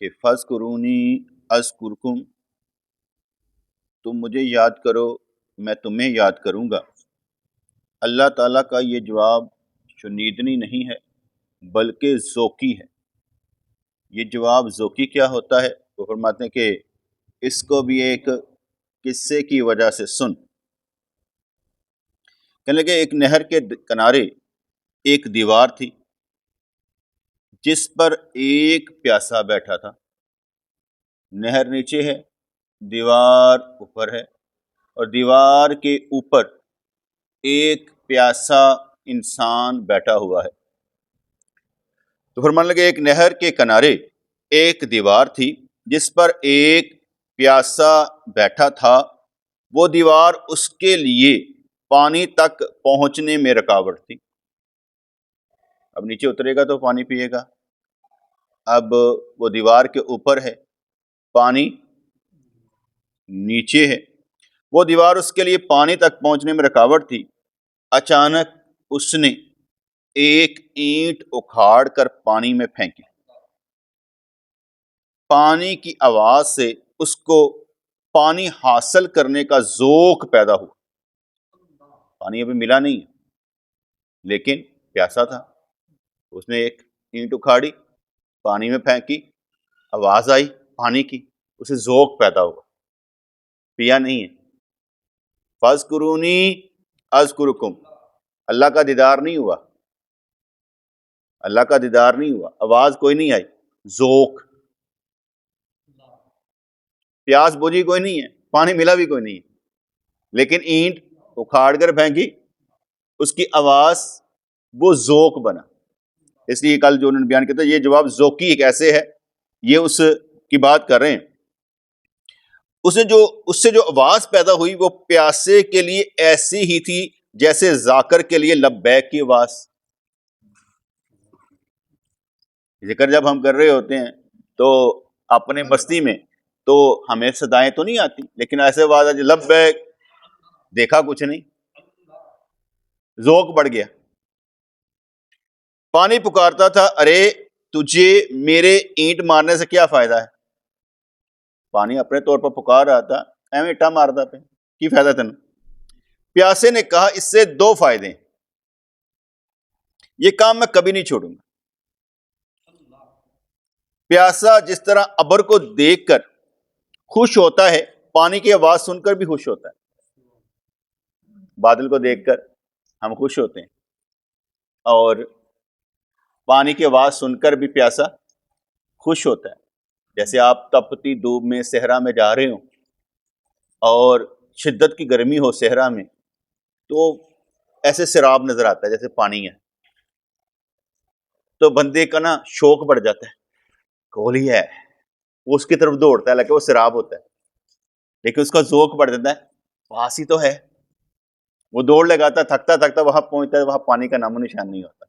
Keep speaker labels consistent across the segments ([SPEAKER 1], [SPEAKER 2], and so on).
[SPEAKER 1] کہ فَاذْكُرُونِی اذْکُرکم، تم مجھے یاد کرو میں تمہیں یاد کروں گا۔ اللہ تعالیٰ کا یہ جواب شنیدنی نہیں ہے بلکہ ذوقی ہے۔ یہ جواب ذوقی کیا ہوتا ہے؟ وہ فرماتے ہیں کہ اس کو بھی ایک قصے کی وجہ سے سن۔ کہنے لگے ایک نہر کے کنارے ایک دیوار تھی جس پر ایک پیاسا بیٹھا تھا۔ نہر نیچے ہے، دیوار اوپر ہے، اور دیوار کے اوپر ایک پیاسا انسان بیٹھا ہوا ہے۔ تو فرمانے لگے ایک نہر کے کنارے ایک دیوار تھی جس پر ایک پیاسا بیٹھا تھا، وہ دیوار اس کے لیے پانی تک پہنچنے میں رکاوٹ تھی۔ اب نیچے اترے گا تو پانی پیے گا، اب وہ دیوار کے اوپر ہے، پانی نیچے ہے، وہ دیوار اس کے لیے پانی تک پہنچنے میں رکاوٹ تھی۔ اچانک اس نے ایک اینٹ اکھاڑ کر پانی میں پھینکی۔ پانی کی آواز سے اس کو پانی حاصل کرنے کا ذوق پیدا ہوا۔ پانی ابھی ملا نہیں لیکن پیاسا تھا، اس نے ایک اینٹ اکھاڑی، پانی میں پھینکی، آواز آئی پانی کی، اسے ذوق پیدا ہوا، پیا نہیں ہے۔ فَاذْكُرُونِی اذْکُرکم، اللہ کا دیدار نہیں ہوا، اللہ کا دیدار نہیں ہوا، آواز کوئی نہیں آئی، ذوق، پیاس بجھی کوئی نہیں ہے، پانی ملا بھی کوئی نہیں ہے، لیکن اینٹ اکھاڑ کر پھینکی، اس کی آواز، وہ ذوق بنا۔ اس لیے کل جو انہوں نے بیان کیا تھا، یہ جواب ذوقی ایک ایسے ہے، یہ اس کی بات کر رہے ہیں۔ اس سے جو آواز پیدا ہوئی وہ پیاسے کے لیے ایسی ہی تھی جیسے ذاکر کے لیے لبیک کی آواز۔ ذکر جب ہم کر رہے ہوتے ہیں تو اپنے مستی میں تو ہمیں صدائیں تو نہیں آتی، لیکن ایسے آواز آتی لبیک، دیکھا کچھ نہیں، ذوق بڑھ گیا۔ پانی پکارتا تھا، ارے تجھے میرے اینٹ مارنے سے کیا فائدہ ہے؟ پانی اپنے طور پر پکار رہا تھا، ایویں اٹا مارتا پہ کی فائدہ تین؟ پیاسے نے کہا اس سے دو فائدے ہیں، یہ کام میں کبھی نہیں چھوڑوں گا۔ پیاسا جس طرح ابر کو دیکھ کر خوش ہوتا ہے، پانی کی آواز سن کر بھی خوش ہوتا ہے۔ بادل کو دیکھ کر ہم خوش ہوتے ہیں، اور پانی کی آواز سن کر بھی پیاسا خوش ہوتا ہے۔ جیسے آپ تپتی دھوپ میں صحرا میں جا رہے ہوں اور شدت کی گرمی ہو صحرا میں، تو ایسے سراب نظر آتا ہے جیسے پانی ہے، تو بندے کا نا شوق بڑھ جاتا ہے، گولی ہے، وہ اس کی طرف دوڑتا ہے، حالانکہ وہ سراب ہوتا ہے، لیکن اس کا ذوق بڑھ جاتا ہے، پاس ہی تو ہے، وہ دوڑ لگاتا ہے، تھکتا تھکتا وہاں پہنچتا ہے، وہاں پانی کا نام و نشان نہیں ہوتا۔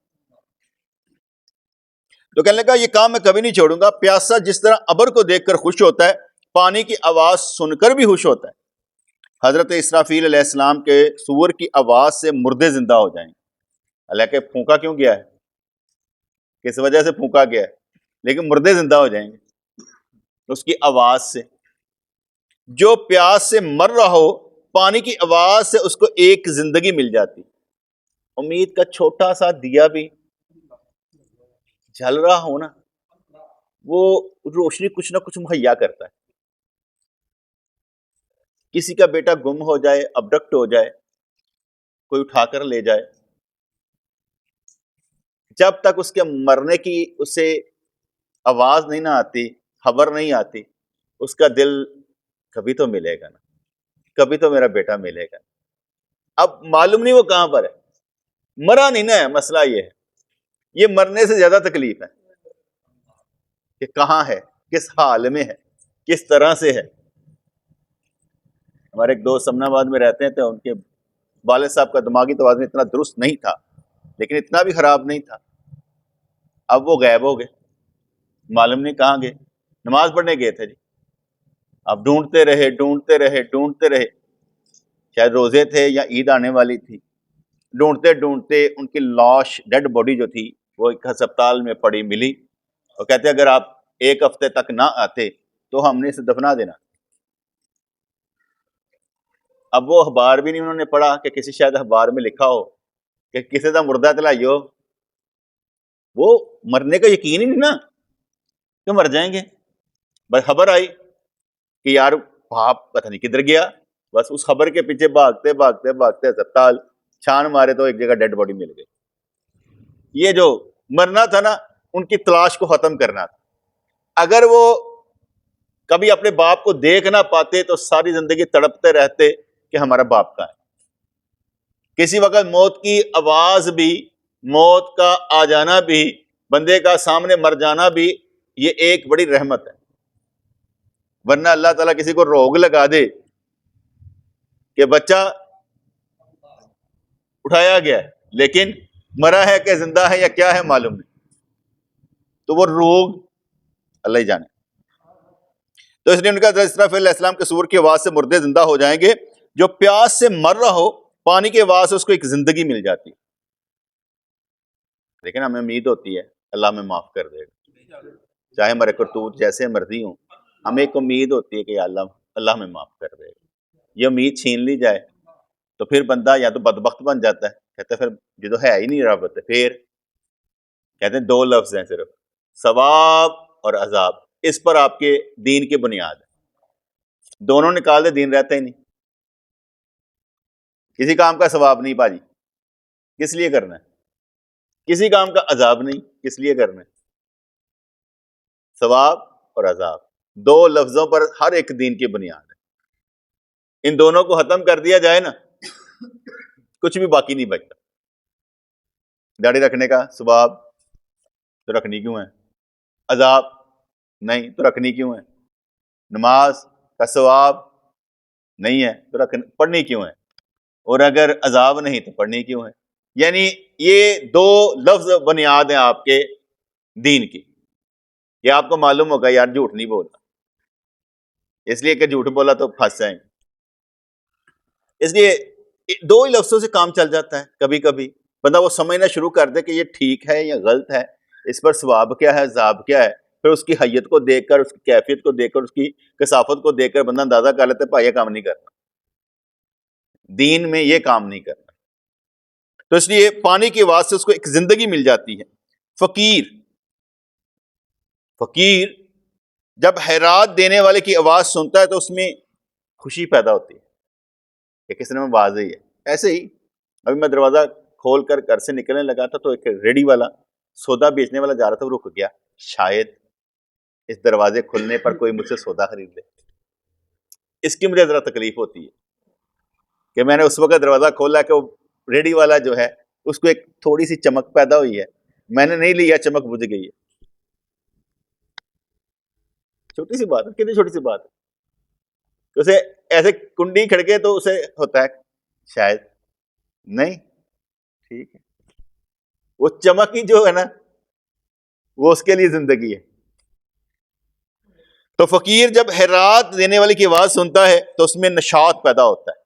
[SPEAKER 1] تو کہنے لگا یہ کام میں کبھی نہیں چھوڑوں گا۔ پیاسا جس طرح ابر کو دیکھ کر خوش ہوتا ہے، پانی کی آواز سن کر بھی خوش ہوتا ہے۔ حضرت اسرافیل علیہ السلام کے صور کی آواز سے مردے زندہ ہو جائیں گے، حالانکہ پھونکا کیوں گیا ہے، کس وجہ سے پھونکا گیا ہے، لیکن مردے زندہ ہو جائیں گے اس کی آواز سے۔ جو پیاس سے مر رہا ہو، پانی کی آواز سے اس کو ایک زندگی مل جاتی۔ امید کا چھوٹا سا دیا بھی جل رہا ہو نا، وہ روشنی کچھ نہ کچھ مہیا کرتا ہے۔ کسی کا بیٹا گم ہو جائے، ابڈکٹ ہو جائے، کوئی اٹھا کر لے جائے، جب تک اس کے مرنے کی اسے آواز نہیں نہ آتی، خبر نہیں آتی، اس کا دل کبھی تو ملے گا نا، کبھی تو میرا بیٹا ملے گا۔ اب معلوم نہیں وہ کہاں پر ہے، مرا نہیں نا ہے، مسئلہ یہ ہے، یہ مرنے سے زیادہ تکلیف ہے کہ کہاں ہے، کس حال میں ہے، کس طرح سے ہے۔ ہمارے ایک دوست امن آباد میں رہتے ہیں، تو ان کے والد صاحب کا دماغی توازن اتنا درست نہیں تھا، لیکن اتنا بھی خراب نہیں تھا۔ اب وہ غائب ہو گئے، معلوم نہیں کہاں گئے، نماز پڑھنے گئے تھے جی، اب ڈھونڈتے رہے، شاید روزے تھے یا عید آنے والی تھی، ڈھونڈتے ان کی لاش، ڈیڈ باڈی جو تھی وہ ایک ہسپتال میں پڑی ملی، اور کہتے اگر آپ ایک ہفتے تک نہ آتے تو ہم نے اسے دفنا دینا. اب وہ اخبار بھی نہیں انہوں نے پڑھا کہ کسی شاید اخبار میں لکھا ہو کہ کسی کا مردہ تلائیو. وہ مرنے کا یقین ہی نہیں نا کہ مر جائیں گے. بس خبر آئی کہ یار باپ پتہ نہیں کدھر گیا, بس اس خبر کے پیچھے بھاگتے بھاگتے بھاگتے ہسپتال چھان مارے تو ایک جگہ ڈیڈ باڈی مل گئی. یہ جو مرنا تھا نا, ان کی تلاش کو ختم کرنا تھا. اگر وہ کبھی اپنے باپ کو دیکھ نہ پاتے تو ساری زندگی تڑپتے رہتے کہ ہمارا باپ کہاں ہے. کسی وقت موت کی آواز بھی, موت کا آ جانا بھی, بندے کا سامنے مر جانا بھی, یہ ایک بڑی رحمت ہے. ورنہ اللہ تعالیٰ کسی کو روگ لگا دے کہ بچہ اٹھایا گیا ہے لیکن مرا ہے کہ زندہ ہے یا کیا ہے معلوم نہیں, تو وہ روگ اللہ ہی جانے. تو اس لیے ان کا اسرافیل علیہ السلام کے سور کی آواز سے مردے زندہ ہو جائیں گے. جو پیاس سے مر رہا ہو, پانی کی آواز سے اس کو ایک زندگی مل جاتی ہے. لیکن ہمیں امید ہوتی ہے اللہ ہمیں معاف کر دے گا, چاہے ہمارے کرتوت جیسے مرضی ہوں, ہمیں ایک امید ہوتی ہے کہ اللہ ہمیں معاف کر دے گا. یہ امید چھین لی جائے تو پھر بندہ یا تو بدبخت بن جاتا ہے, کہتے ہیں پھر یہ تو ہے ہی نہیں رب. پھر کہتے ہیں 2 لفظ ہیں صرف, ثواب اور عذاب. اس پر آپ کے دین کی بنیاد ہے. دونوں نکال دے دین رہتا ہی نہیں. کسی کام کا ثواب نہیں باجی, کس لیے کرنا ہے؟ کسی کام کا عذاب نہیں, کس لیے کرنا ہے؟ ثواب اور عذاب 2 لفظوں پر ہر ایک دین کی بنیاد ہے. ان دونوں کو ختم کر دیا جائے نا, کچھ بھی باقی نہیں بچتا. داڑھی رکھنے کا ثواب تو رکھنی کیوں ہے؟ عذاب نہیں تو رکھنی کیوں ہے؟ نماز کا ثواب نہیں ہے تو پڑھنی کیوں ہے؟ اور اگر عذاب نہیں تو پڑھنی کیوں ہے؟ یعنی یہ 2 لفظ بنیاد ہیں آپ کے دین کی. یہ آپ کو معلوم ہوگا یار جھوٹ نہیں بولنا, اس لیے کہ جھوٹ بولا تو پھنس جائیں گے. اس لیے 2 ہی لفظوں سے کام چل جاتا ہے. کبھی کبھی بندہ وہ سمجھنا شروع کر دے کہ یہ ٹھیک ہے یا غلط ہے, اس پر ثواب کیا ہے عذاب کیا ہے. پھر اس کی حیت کو دیکھ کر, اس کی کیفیت کو دیکھ کر, اس کی کثافت کو دیکھ کر بندہ اندازہ کر لیتا ہے بھائی یہ کام نہیں کرنا, دین میں یہ کام نہیں کرنا. تو اس لیے پانی کی آواز سے اس کو ایک زندگی مل جاتی ہے. فقیر جب خیرات دینے والے کی آواز سنتا ہے تو اس میں خوشی پیدا ہوتی ہے کہ کس نے میں آواز دی ہے. ایسے ہی ابھی میں دروازہ کھول کر گھر سے نکلنے لگا تھا تو ایک ریڈی والا سودا بیچنے والا جا رہا تھا, وہ رک گیا, شاید اس دروازے کھلنے پر کوئی مجھ سے سودا خرید لے. اس کی مجھے ذرا تکلیف ہوتی ہے کہ میں نے اس وقت دروازہ کھولا کہ وہ ریڈی والا جو ہے اس کو ایک تھوڑی سی چمک پیدا ہوئی ہے, میں نے نہیں لیا, چمک بجھ گئی ہے. چھوٹی سی بات ہے, کتنی چھوٹی سی بات ہے. اسے ایسے کنڈی کھڑکے تو اسے ہوتا ہے شاید نہیں, ٹھیک ہے, وہ چمک ہی جو ہے نا وہ اس کے لیے زندگی ہے. تو فقیر جب خیرات دینے والے کی آواز سنتا ہے تو اس میں نشاط پیدا ہوتا ہے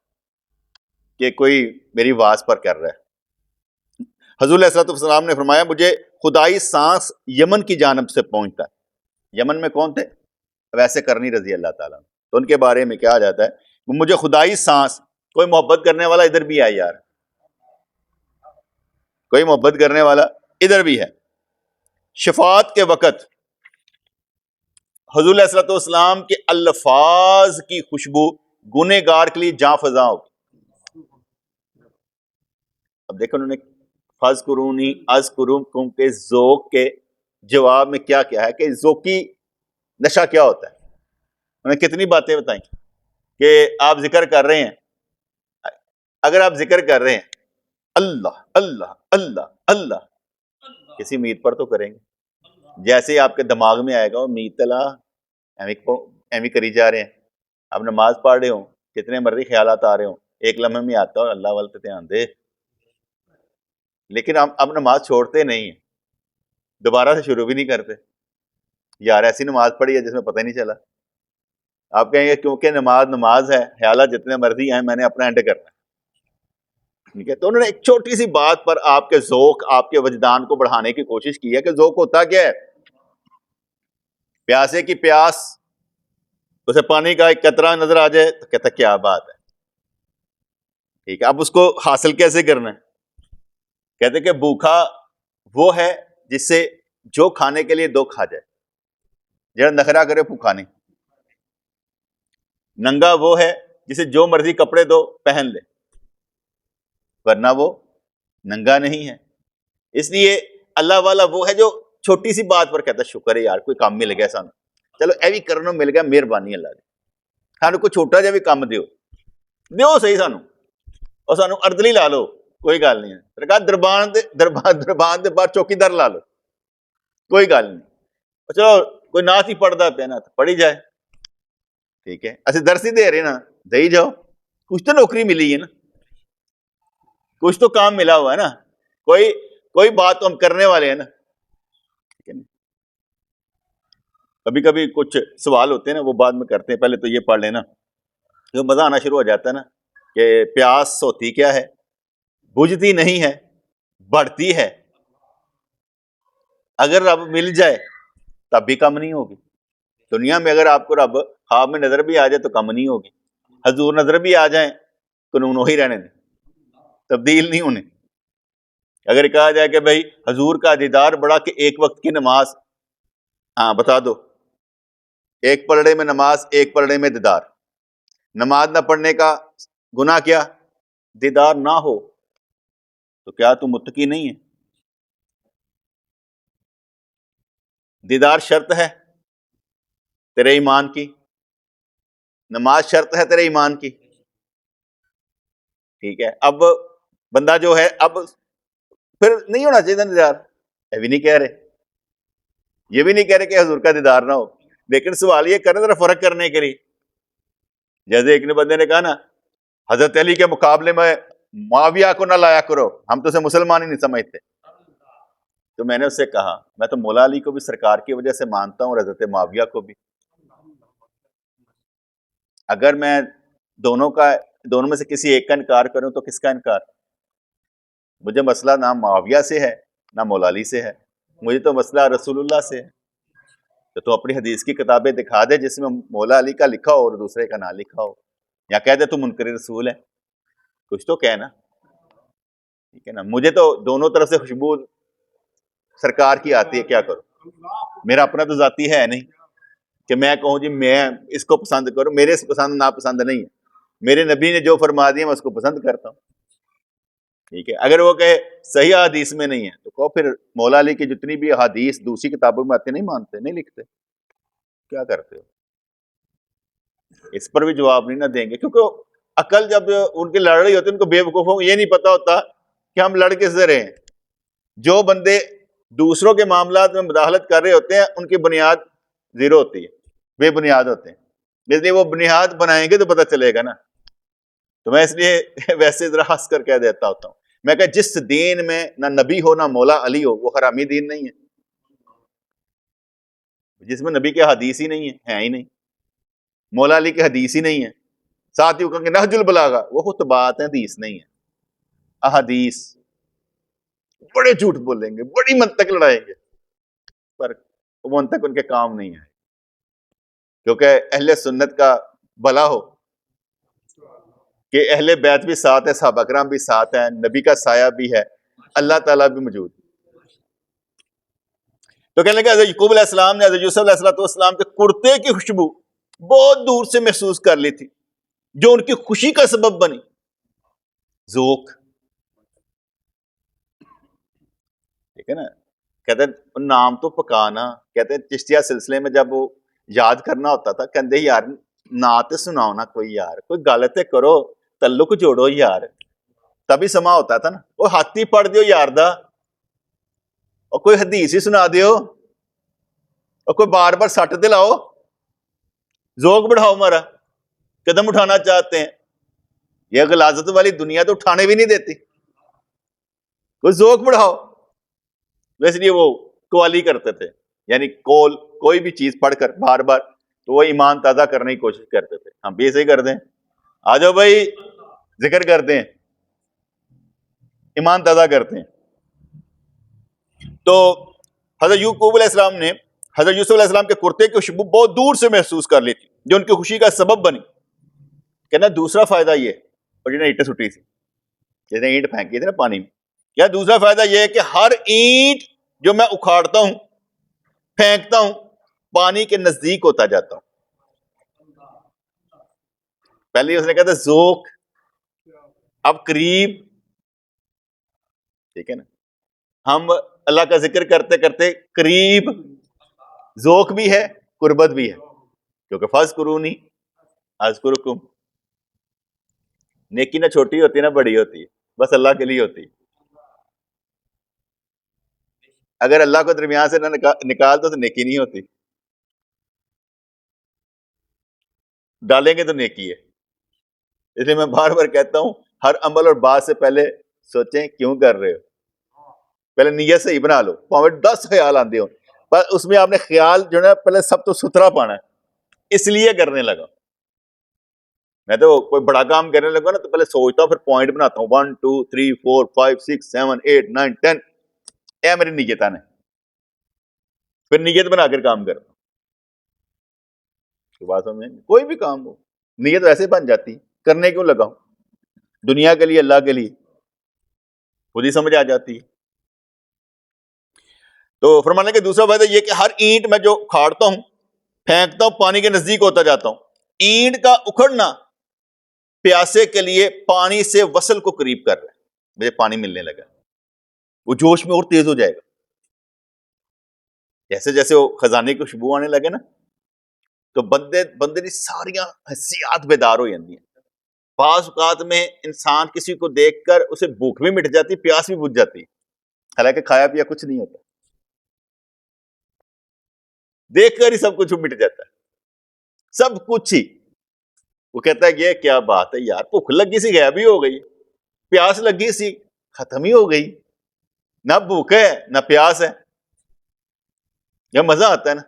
[SPEAKER 1] کہ کوئی میری آواز پر کر رہا ہے. حضور علیہ السلام نے فرمایا مجھے خدائی سانس یمن کی جانب سے پہنچتا ہے. یمن میں کون تھے؟ ویسے کرنی رضی اللہ تعالیٰ. تو ان کے بارے میں کیا جاتا ہے مجھے خدائی سانس, کوئی محبت کرنے والا ادھر بھی ہے یار, کوئی محبت کرنے والا ادھر بھی ہے. شفاعت کے وقت حضور علیہ السلام کے الفاظ کی خوشبو گنہگار کے لیے جاں فضا ہوگی. اب دیکھو انہوں نے فَاذْكُرُونِي أَذْكُرْكُمْ کے ذوق کے جواب میں کیا کیا ہے کہ ذوقی نشہ کیا ہوتا ہے. انہوں نے کتنی باتیں بتائیں کہ آپ ذکر کر رہے ہیں, اگر آپ ذکر کر رہے ہیں اللہ اللہ اللہ اللہ, کسی امید پر تو کریں گے. جیسے ہی آپ کے دماغ میں آئے گا وہ امید تلا ایویں کری جا رہے ہیں. آپ نماز پڑھ رہے ہوں, کتنے مرضی خیالات آ رہے ہوں, ایک لمحے میں آتا ہو اللہ والے دھیان دے, لیکن ہم اب نماز چھوڑتے نہیں ہیں, دوبارہ سے شروع بھی نہیں کرتے. یار ایسی نماز پڑھی ہے جس میں پتہ ہی نہیں چلا. آپ کہیں گے کیونکہ نماز ہے, خیالات جتنے مرضی ہیں, میں نے اپنا اینڈ کرنا ہے. ٹھیک ہے, تو انہوں نے ایک چھوٹی سی بات پر آپ کے ذوق, آپ کے وجدان کو بڑھانے کی کوشش کی ہے کہ ذوق ہوتا کیا ہے. پیاسے کی پیاس، اسے پانی کا ایک قطرہ نظر آ جائے تو کہتا کیا بات ہے، ٹھیک ہے، اب اس کو حاصل کیسے کرنا ہے؟ کہتے کہ بھوکا وہ ہے جس سے جو کھانے کے لیے دو کھا جائے، جڑا نخرا کرے بھوکا نہیں۔ ننگا وہ ہے جسے جو مرضی کپڑے دو پہن لے، ورنہ وہ ننگا نہیں ہے۔ اس لیے اللہ والا وہ ہے جو چھوٹی سی بات پر کہتا ہے شکر ہے یار کوئی کام مل گیا سانو، چلو اے بھی کرنو مل گیا، مہربانی اللہ دی، سانو کوئی چھوٹا جہا بھی کام دیو صحیح سانو، اور سانو اردلی لا لو کوئی گل نہیں ہے، کہا دربان دے باہر چوکی دار لا لو کوئی گل نہیں، چلو کوئی نعت ہی پڑھتا پیا نا تو پڑھی جائے، ٹھیک ہے، اسی درس ہی دے رہے نا دے جاؤ، کچھ تو نوکری ملی ہے نا، کچھ تو کام ملا ہوا ہے نا، کوئی بات تو ہم کرنے والے ہیں نا، ٹھیک ہے نا۔ کبھی کبھی کچھ سوال ہوتے ہیں نا وہ بعد میں کرتے ہیں، پہلے تو یہ پڑھ لینا، جو مزہ آنا شروع ہو جاتا ہے نا کہ پیاس ہوتی کیا ہے، بجھتی نہیں ہے، بڑھتی ہے، اگر رب مل جائے تب بھی کم نہیں ہوگی، دنیا میں اگر آپ کو رب خواب میں نظر بھی آ جائے تو کم نہیں ہوگی، حضور نظر بھی آ جائیں قانون وہی رہنے دیں، تبدیل نہیں ہونے۔ اگر کہا جائے کہ بھائی حضور کا دیدار بڑا کہ ایک وقت کی نماز، ہاں بتا دو، ایک پلڑے میں نماز ایک پلڑے میں دیدار، نماز نہ پڑھنے کا گناہ کیا، دیدار نہ ہو تو کیا تم متقی نہیں ہے؟ دیدار شرط ہے تیرے ایمان کی، نماز شرط ہے تیرے ایمان کی، ٹھیک ہے۔ اب بندہ جو ہے اب پھر نہیں ہونا چاہیے دیدار، یہ بھی نہیں کہہ رہے، یہ بھی نہیں کہہ رہے کہ حضور کا دیدار نہ ہو، لیکن سوال یہ کرنا ذرا فرق کرنے کے لیے، جیسے ایک نے بندے نے کہا نا حضرت علی کے مقابلے میں معاویہ کو نہ لایا کرو، ہم تو اسے مسلمان ہی نہیں سمجھتے، تو میں نے اس سے کہا میں تو مولا علی کو بھی سرکار کی وجہ سے مانتا ہوں اور حضرت معاویہ کو بھی، اگر میں دونوں میں سے کسی ایک کا انکار کروں تو کس کا انکار؟ مجھے مسئلہ نہ معاویہ سے ہے نہ مولا علی سے ہے، مجھے تو مسئلہ رسول اللہ سے ہے، تو اپنی حدیث کی کتابیں دکھا دے جس میں مولا علی کا لکھا ہو اور دوسرے کا نہ لکھا ہو، یا کہہ دے تو منکر رسول ہے، کچھ تو کہنا، ٹھیک ہے نا۔ مجھے تو دونوں طرف سے خوشبو سرکار کی آتی ہے، کیا کروں، میرا اپنا تو ذاتی ہے نہیں کہ میں کہوں جی میں اس کو پسند کروں، میرے پسند ناپسند نہیں ہے، میرے نبی نے جو فرما دیا میں اس کو پسند کرتا ہوں، ٹھیک ہے۔ اگر وہ کہے صحیح حدیث میں نہیں ہے تو کہو پھر مولا علی کی جتنی بھی حدیث دوسری کتابوں میں آتے نہیں مانتے، نہیں لکھتے، کیا کرتے ہو؟ اس پر بھی جواب نہیں نہ دیں گے، کیونکہ عقل جب ان کی لڑ رہی ہوتی ہے ان کو بے وقوفوں کو یہ نہیں پتا ہوتا کہ ہم لڑ کس سے رہے ہیں۔ جو بندے دوسروں کے معاملات میں مداخلت کر رہے ہوتے ہیں ان کی بنیاد زیرو ہوتی ہے، بے بنیاد ہوتے ہیں، اس لیے وہ بنیاد بنائیں گے تو پتہ چلے گا نا۔ تو میں اس لیے ویسے ذرا ہنس کر کہہ دیتا ہوتا ہوں، میں کہ جس دین میں نہ نبی ہو نہ مولا علی ہو وہ حرامی دین نہیں ہے، جس میں نبی کے حدیث ہی نہیں ہے ہی نہیں، مولا علی کے حدیث ہی نہیں ہے، ساتھ ہی کہیں گے نہج البلاغہ، وہ خطبات ہیں، حدیث نہیں ہے، احادیث، بڑے جھوٹ بولیں گے، بڑی منطق لڑائیں گے، پر وہ منطق ان کے کام نہیں ہے، کیونکہ اہل سنت کا بھلا ہو کہ اہل بیت بھی ساتھ ہے، صحابہ کرام بھی ساتھ ہیں، نبی کا سایہ بھی ہے، اللہ تعالیٰ بھی موجود ہے۔ تو کہنے لگا حضرت یعقوب علیہ السلام نے حضرت یوسف علیہ السلام کے کرتے کی خوشبو بہت دور سے محسوس کر لی تھی جو ان کی خوشی کا سبب بنی، ذوق، ٹھیک ہے نا۔ کہتے ہیں نام تو پکانا، کہتے ہیں چشتیہ سلسلے میں جب وہ یاد کرنا ہوتا تھا کہتے یار نعت سناؤ نا، کوئی یار کوئی گل تے کرو، تعلق جوڑو یار، تبھی سما ہوتا تھا نا۔ وہ ہاتھ ہی پڑھ دیو یار دا، اور کوئی حدیث ہی سنا دیو، اور کوئی بار بار سٹ دلاؤ، ذوق بڑھاؤ ہمارا، قدم اٹھانا چاہتے ہیں، یہ غلاظت والی دنیا تو اٹھانے بھی نہیں دیتی، کوئی ذوق بڑھاؤ۔ اس لیے وہ قوالی کرتے تھے، یعنی کوئی بھی چیز پڑھ کر بار بار تو وہ ایمان تازہ کرنے کی کوشش کرتے تھے۔ ہم بھی ایسے ہی کرتے ہیں، آ جاؤ بھائی ذکر کرتے ہیں، ایمان تازہ کرتے ہیں۔ تو حضرت یعقوب علیہ السلام نے حضرت یوسف علیہ السلام کے کرتے کی خوشبو بہت دور سے محسوس کر لی تھی، جو ان کی خوشی کا سبب بنی. کہنا دوسرا فائدہ یہ، اور جنہیں اینٹیں سٹی تھی، جنہیں اینٹ پھینکی تھی نا پانی میں، کیا دوسرا فائدہ یہ ہے کہ ہر اینٹ جو میں اکھاڑتا ہوں، پھینکتا ہوں، پانی کے نزدیک ہوتا جاتا ہوں. پہلے اس نے کہا تھا ذوق، اب قریب. ٹھیک ہے نا، ہم اللہ کا ذکر کرتے کرتے قریب، ذوق بھی ہے، قربت بھی ہے، کیونکہ فاذکرونی اذکرکم. نیکی نہ چھوٹی ہوتی ہے نہ بڑی ہوتی ہے، بس اللہ کے لیے ہوتی ہے. اگر اللہ کو درمیان سے نہ نکال دو تو نیکی نہیں ہوتی، ڈالیں گے تو نیکی ہے. اس لیے میں بار بار کہتا ہوں ہر عمل اور بات سے پہلے سوچیں کیوں کر رہے ہو، پہلے نیت سے ہی بنا لو، پاویں 10 خیال آندے ہو، پر اس میں آپ نے خیال جو ہے پہلے سب تو ستھرا پانا ہے. اس لیے کرنے لگا. میں تو کوئی بڑا کام کرنے لگا نا تو پہلے سوچتا ہوں، پھر پوائنٹ بناتا ہوں 1 2 3 4 5 6 7 8 9 10، اے میری نیت ہے، پھر نیت بنا کر کام کرتا ہوں. بات سمجھ، کوئی بھی کام ہو نیت ویسے بن جاتی، کرنے کیوں لگا ہوں، دنیا کے لیے اللہ کے لیے، خود ہی سمجھ آ جاتی ہے. تو فرمانے کے دوسرا فائدہ یہ کہ ہر اینٹ میں جو کھاڑتا ہوں، پھینکتا ہوں، پانی کے نزدیک ہوتا جاتا ہوں. اینٹ کا اکھڑنا پیاسے کے لیے پانی سے وصل کو قریب کر رہا ہے. مجھے پانی ملنے لگا، وہ جوش میں اور تیز ہو جائے گا. جیسے جیسے وہ خزانے کی خوشبو آنے لگے نا تو بندے کی ساریاں حسیات بیدار ہو جاتی ہیں. بعض اوقات میں انسان کسی کو دیکھ کر اسے بھوک بھی مٹ جاتی، پیاس بھی بجھ جاتی، حالانکہ کھایا پیا کچھ نہیں ہوتا، دیکھ کر ہی سب کچھ مٹ جاتا ہے، سب کچھ ہی. وہ کہتا ہے یہ کیا بات ہے یار، بھوک لگی سی غائب ہی ہو گئی، پیاس لگی سی ختم ہی ہو گئی، نہ بھوک ہے نہ پیاس ہے. یہ مزہ آتا ہے نا.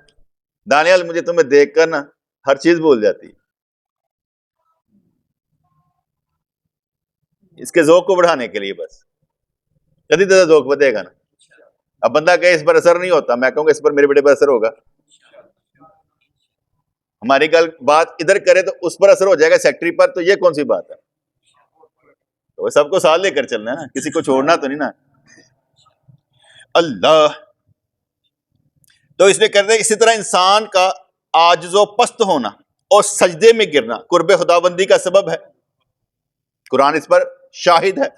[SPEAKER 1] دانیال مجھے تمہیں دیکھ کر نا ہر چیز بھول جاتی ہے. اس کے ذوق کو بڑھانے کے لیے بس کدی زیادہ ذوق بدے گا نا. اب بندہ کہے اس پر اثر نہیں ہوتا، میں کہوں گا اس پر میرے بیٹے پر اثر ہوگا. ہماری گل بات ادھر کرے تو اس پر اثر ہو جائے گا، سیکٹری پر، تو یہ کون سی بات ہے. تو سب کو ساتھ لے کر چلنا ہے نا، کسی کو چھوڑنا تو نہیں نا. اللہ تو اس لیے کرتے اسی طرح انسان کا عاجز و پست ہونا اور سجدے میں گرنا قرب خداوندی کا سبب ہے. قرآن اس پر شاہد ہے.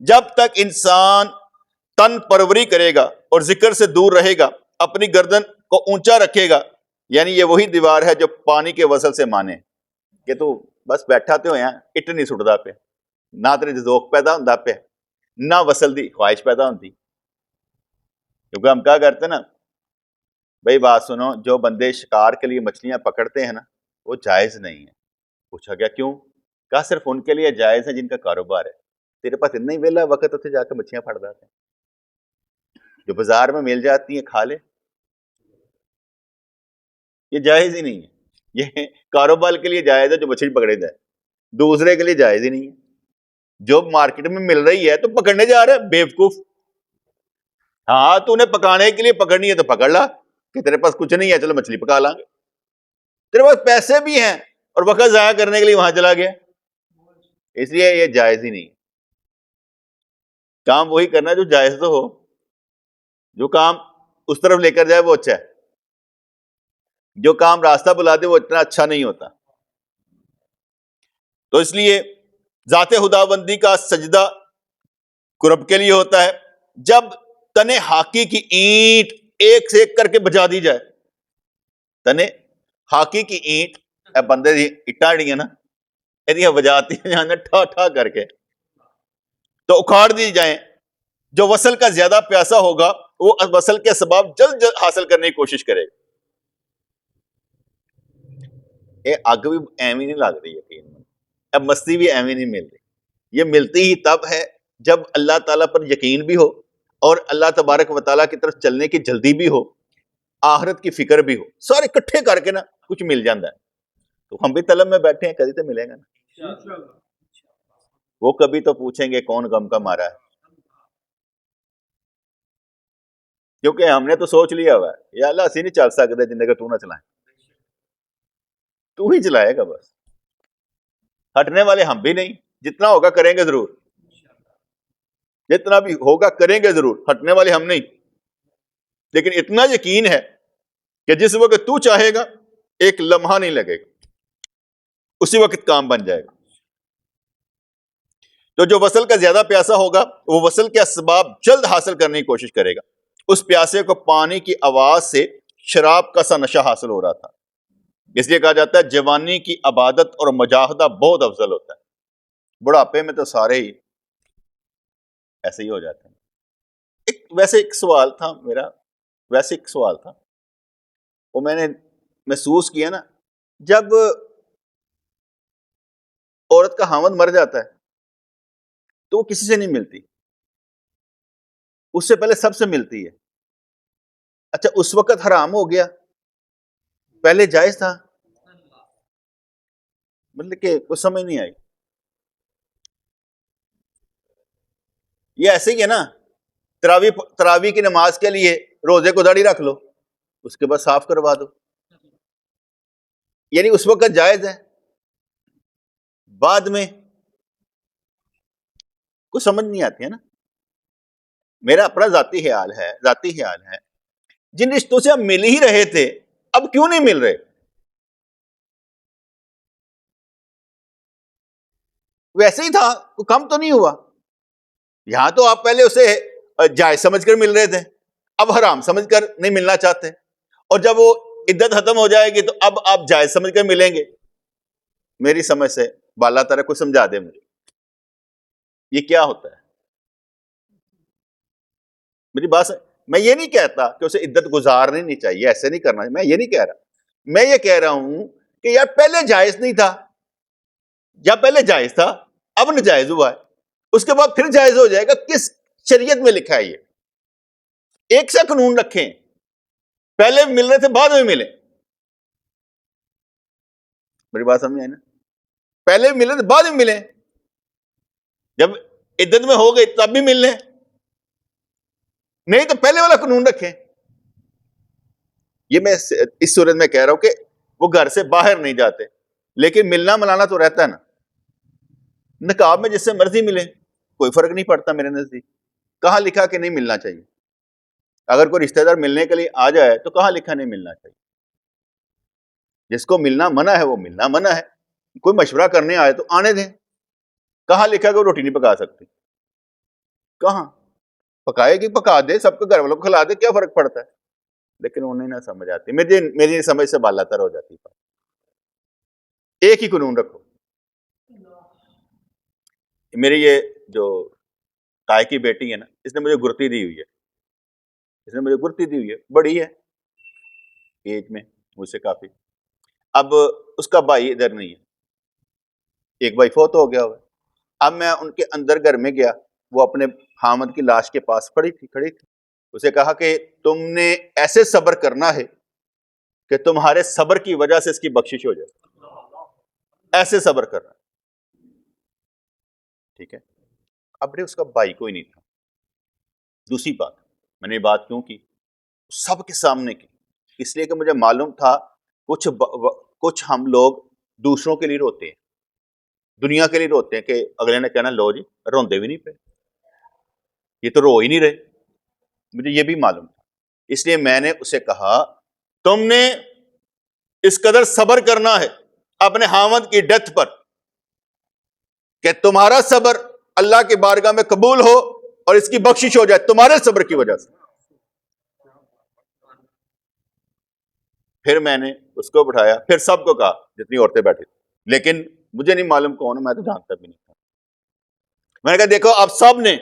[SPEAKER 1] جب تک انسان تن پروری کرے گا اور ذکر سے دور رہے گا، اپنی گردن کو اونچا رکھے گا، یعنی یہ وہی دیوار ہے جو پانی کے وصل سے مانے کہ تو بس بیٹھا تو ہویا اٹ نہیں سٹدا پہ، نہ تیرے ذوق پیدا ہوندا پہ، نہ وصل دی خواہش پیدا ہوندی. کیونکہ ہم کیا کرتے ہیں نا بھائی، بات سنو، جو بندے شکار کے لیے مچھلیاں پکڑتے ہیں نا وہ جائز نہیں ہے. پوچھا گیا کیوں؟ کہا صرف ان کے لیے جائز ہے جن کا کاروبار ہے. تیرے پاس اتنا ہی ویلا وقت اتنے جا کے مچھلیاں پھڑ جاتے ہیں، جو بازار میں مل جاتی ہیں کھا لے، یہ جائز ہی نہیں ہے. یہ کاروبار کے لیے جائز ہے جو مچھلی پکڑے جائے، دوسرے کے لیے جائز ہی نہیں ہے. جو مارکیٹ میں مل رہی ہے تو پکڑنے جا رہا ہے بیوقوف. ہاں تو انہیں پکانے کے لیے پکڑنی ہے تو پکڑ لا، کہ تیرے پاس کچھ نہیں ہے چلو مچھلی پکا لیں گے. تیرے پاس پیسے بھی ہیں اور وقت ضائع کرنے کے لیے وہاں چلا گیا، اس لیے یہ جائز ہی نہیں. کام وہی کرنا جو جائز تو ہو، جو کام اس طرف لے کر جائے وہ اچھا ہے، جو کام راستہ بلا دے وہ اتنا اچھا نہیں ہوتا. تو اس لیے ذات خداوندی کا سجدہ قرب کے لیے ہوتا ہے. جب تنے ہاکی کی اینٹ ایک سے ایک کر کے بجا دی جائے، تنے ہاکی کی اینٹ اے بندے دی اٹاں جڑیاں نا یہ بجاتی ہیں ٹھا ٹھا کر کے، تو اکھاڑ دی جائیں. جو وصل کا زیادہ پیاسا ہوگا وہ وصل کے سبب جلد جلد حاصل کرنے کی کوشش کرے گا. یہ اگ بھی ایویں نہیں لگ رہی، یقین اب مستی بھی ایویں نہیں مل رہی. یہ ملتی ہی تب ہے جب اللہ تعالیٰ پر یقین بھی ہو اور اللہ تبارک و تعالیٰ کی طرف چلنے کی جلدی بھی ہو، آخرت کی فکر بھی ہو، سارے اکٹھے کر کے نا کچھ مل جاتا ہے. تو ہم بھی طلب میں بیٹھے ہیں، کبھی تو ملے گا نا. وہ کبھی تو پوچھیں گے کون غم کا مارا ہے. کیونکہ ہم نے تو سوچ لیا ہوا ہے یا اللہ اسی نہیں چل سکتے جن کا تو نہ چلائیں، تو ہی چلائے گا بس. ہٹنے والے ہم بھی نہیں، جتنا ہوگا کریں گے ضرور، جتنا بھی ہوگا کریں گے ضرور، ہٹنے والے ہم نہیں. لیکن اتنا یقین ہے کہ جس وقت تو چاہے گا ایک لمحہ نہیں لگے گا، اسی وقت کام بن جائے گا. تو جو وصل کا زیادہ پیاسا ہوگا وہ وصل کے اسباب جلد حاصل کرنے کی کوشش کرے گا. اس پیاسے کو پانی کی آواز سے شراب کا سا نشہ حاصل ہو رہا تھا. اس لیے کہا جاتا ہے جوانی کی عبادت اور مجاہدہ بہت افضل ہوتا ہے. بڑھاپے میں تو سارے ہی ایسے ہی ہو جاتے ہیں. ویسے ایک سوال تھا میرا، وہ میں نے محسوس کیا نا، جب عورت کا خاوند مر جاتا ہے تو وہ کسی سے نہیں ملتی، اس سے پہلے سب سے ملتی ہے. اچھا اس وقت حرام ہو گیا، پہلے جائز تھا؟ مطلب کہ کچھ سمجھ نہیں آئی. یہ ایسے ہی ہے نا، تراویح کی نماز کے لیے روزے کو داڑھی رکھ لو، اس کے بعد صاف کروا دو، یعنی اس وقت جائز ہے، بعد میں کچھ سمجھ نہیں آتی ہے نا. میرا اپنا ذاتی خیال ہے جن رشتوں سے ہم مل ہی رہے تھے اب کیوں نہیں مل رہے؟ ویسے ہی تھا، کوئی کم تو نہیں ہوا. یہاں تو آپ پہلے اسے جائز سمجھ کر مل رہے تھے، اب حرام سمجھ کر نہیں ملنا چاہتے، اور جب وہ عدت ختم ہو جائے گی تو اب آپ جائز سمجھ کر ملیں گے. میری سمجھ سے بالا تعالیٰ کو سمجھا دے مجھے یہ کیا ہوتا ہے. میری بات میں یہ نہیں کہتا کہ اسے عدت گزارنی نہیں چاہیے، ایسے نہیں کرنا، میں یہ نہیں کہہ رہا. میں یہ کہہ رہا ہوں کہ یار پہلے جائز نہیں تھا، یا پہلے جائز تھا اب ناجائز ہوا ہے، اس کے بعد پھر جائز ہو جائے گا. کس شریعت میں لکھا ہے یہ؟ ایک سا قانون رکھیں، پہلے مل رہے تھے بعد میں ملے. میری بات سمجھ آئی نا؟ پہلے ملے تھے بعد میں ملے، جب عدت میں ہو گئی تب بھی ملنے، نہیں تو پہلے والا قانون رکھیں. یہ میں اس صورت میں کہہ رہا ہوں کہ وہ گھر سے باہر نہیں جاتے لیکن ملنا ملانا تو رہتا ہے نا. نکاح میں جس سے مرضی ملے کوئی فرق نہیں پڑتا میرے نزدیک. کہاں لکھا کہ نہیں ملنا چاہیے؟ اگر کوئی رشتہ دار ملنے کے لیے آ جائے تو کہاں لکھا نہیں ملنا چاہیے؟ جس کو ملنا منع ہے وہ ملنا منع ہے. کوئی مشورہ کرنے آئے تو آنے دیں. کہاں لکھا کہ وہ روٹی نہیں پکا سکتی؟ کہاں؟ پکائے گی پکا دے، سب کو گھر والوں کو کھلا دے، کیا فرق پڑتا ہے؟ لیکن انہیں نہ سمجھ آتی، میری سمجھ سے بالا تر ہو جاتی. ایک ہی قانون رکھو. میری یہ جو تائی کی بیٹی ہے نا، اس نے مجھے گرتی دی ہوئی ہے، بڑی ہے ایج میں مجھ سے کافی. اب اس کا بھائی ادھر نہیں ہے، ایک بھائی فوت ہو گیا ہوا. اب میں ان کے اندر گھر میں گیا، وہ اپنے خامد کی لاش کے پاس کھڑی تھی. اسے کہا کہ تم نے ایسے صبر کرنا ہے کہ تمہارے صبر کی وجہ سے اس کی بخشش ہو جائے. ایسے صبر کرنا، ٹھیک ہے. اب اس کا بھائی کوئی نہیں تھا. دوسری بات، میں نے یہ بات کیوں کی سب کے سامنے کی؟ اس لیے کہ مجھے معلوم تھا کچھ ہم لوگ دوسروں کے لیے روتے ہیں، دنیا کے لیے روتے ہیں کہ اگلے نے کہنا لو جی روندے بھی نہیں پہ، یہ تو رو ہی نہیں رہے. مجھے یہ بھی معلوم تھا، اس لیے میں نے اسے کہا تم نے اس قدر صبر کرنا ہے اپنے خاوند کی ڈیتھ پر کہ تمہارا صبر اللہ کی بارگاہ میں قبول ہو اور اس کی بخشش ہو جائے تمہارے صبر کی وجہ سے. پھر میں نے اس کو بٹھایا، پھر سب کو کہا جتنی عورتیں بیٹھی تھیں، لیکن مجھے نہیں معلوم کون، میں تو جانتا بھی نہیں تھا. میں نے کہا دیکھو اب سب نے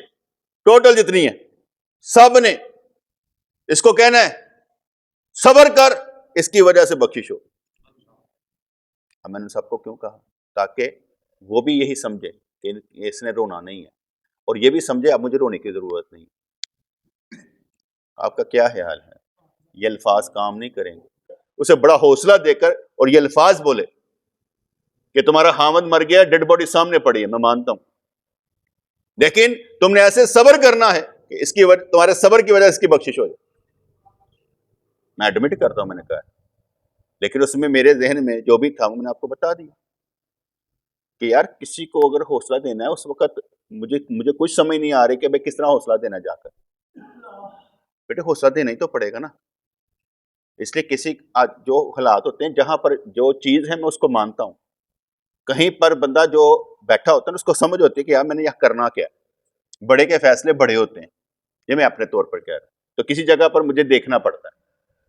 [SPEAKER 1] ٹوٹل جتنی ہے سب نے اس کو کہنا ہے صبر کر، اس کی وجہ سے بخشش ہو. اب میں نے سب کو کیوں کہا؟ تاکہ وہ بھی یہی سمجھے کہ اس نے رونا نہیں ہے، اور یہ بھی سمجھے اب مجھے رونے کی ضرورت نہیں. آپ کا کیا خیال ہے؟ یہ الفاظ کام نہیں کریں گے؟ اسے بڑا حوصلہ دے کر اور یہ الفاظ بولے کہ تمہارا خاوند مر گیا، ڈیڈ باڈی سامنے پڑی ہے، میں مانتا ہوں، لیکن تم نے ایسے صبر کرنا ہے کہ اس کی تمہارے صبر کی وجہ سے اس کی بخشش ہو جائے. میں ایڈمٹ کرتا ہوں میں نے کہا، لیکن اس میں میرے ذہن میں جو بھی تھا وہ میں نے آپ کو بتا دیا کہ یار کسی کو اگر حوصلہ دینا ہے اس وقت مجھے کچھ سمجھ نہیں آ رہی کہ بھائی کس طرح حوصلہ دینا جا کر. بیٹے حوصلہ دینا ہی تو پڑے گا نا. اس لیے کسی جو حالات ہوتے ہیں جہاں پر جو چیز ہے میں اس کو مانتا ہوں، کہیں پر بندہ جو بیٹھا ہوتا ہے اس کو سمجھ ہوتی ہے کہ یار میں نے یہ کرنا کیا. بڑے کے فیصلے بڑے ہوتے ہیں، یہ میں اپنے طور پر کہہ رہا ہوں. تو کسی جگہ پر مجھے دیکھنا پڑتا ہے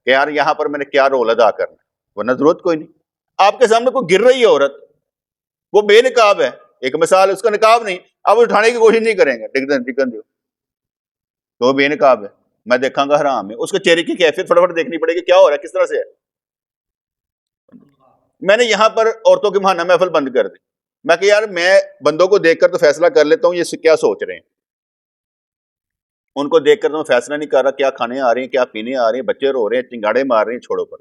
[SPEAKER 1] کہ یار یہاں پر میں نے کیا رول ادا کرنا ہے، ورنہ ضرورت کوئی نہیں. آپ کے سامنے کوئی گر رہی ہے عورت، وہ بے نقاب ہے، ایک مثال ہے، اس کا نقاب نہیں، آپ اٹھانے کی کوشش نہیں کریں گے، ٹکن دو تو وہ بے نقاب ہے، میں دیکھاں گا حرام ہے. اس کے چہرے کی کیفیت فٹافٹ دیکھنی پڑے گی، کیا ہو رہا ہے، کس طرح سے ہے. میں نے یہاں پر عورتوں کے ماہانہ محفل بند کر دی. میں کہ یار میں بندوں کو دیکھ کر تو فیصلہ کر لیتا ہوں یہ کیا سوچ رہے ہیں. ان کو دیکھ کر تو میں فیصلہ نہیں کر رہا کیا کھانے آ رہے ہیں، کیا پینے آ رہے ہیں، بچے رو رہے ہیں، چنگاڑے مار رہے ہیں، چھوڑو پر.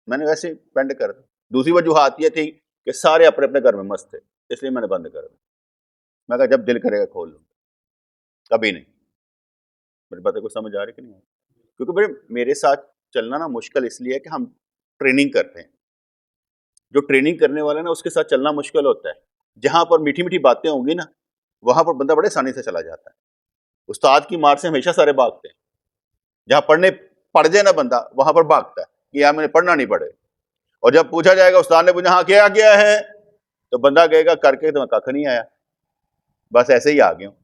[SPEAKER 1] میں نے ویسے بند کر دی. دوسری وجوہات یہ تھی کہ سارے اپنے اپنے گھر میں مست تھے، اس لیے میں نے بند کر دیا. میں کہا جب دل کرے گا کھول لوں، کبھی نہیں. میری باتیں کو سمجھ آ رہی کہ نہیں؟ کیونکہ بھائی میرے ساتھ چلنا نا مشکل اس لیے ہے کہ ہم ٹریننگ کرتے ہیں. جو ٹریننگ کرنے والا نا اس کے ساتھ چلنا مشکل ہوتا ہے. جہاں پر میٹھی میٹھی باتیں ہوں گی نا وہاں پر بندہ بڑے آسانی سے چلا جاتا ہے. استاد کی مار سے ہمیشہ سارے بھاگتے ہیں. جہاں پڑھ جائے نا بندہ وہاں پر بھاگتا ہے کہ یار مجھے پڑھنا نہیں پڑے. اور جب پوچھا جائے گا استاد نے پوچھا ہاں کیا کیا ہے تو بندہ کہے گا کر کے تو میں کھ نہیں آیا، بس ایسے ہی آ گیا ہوں.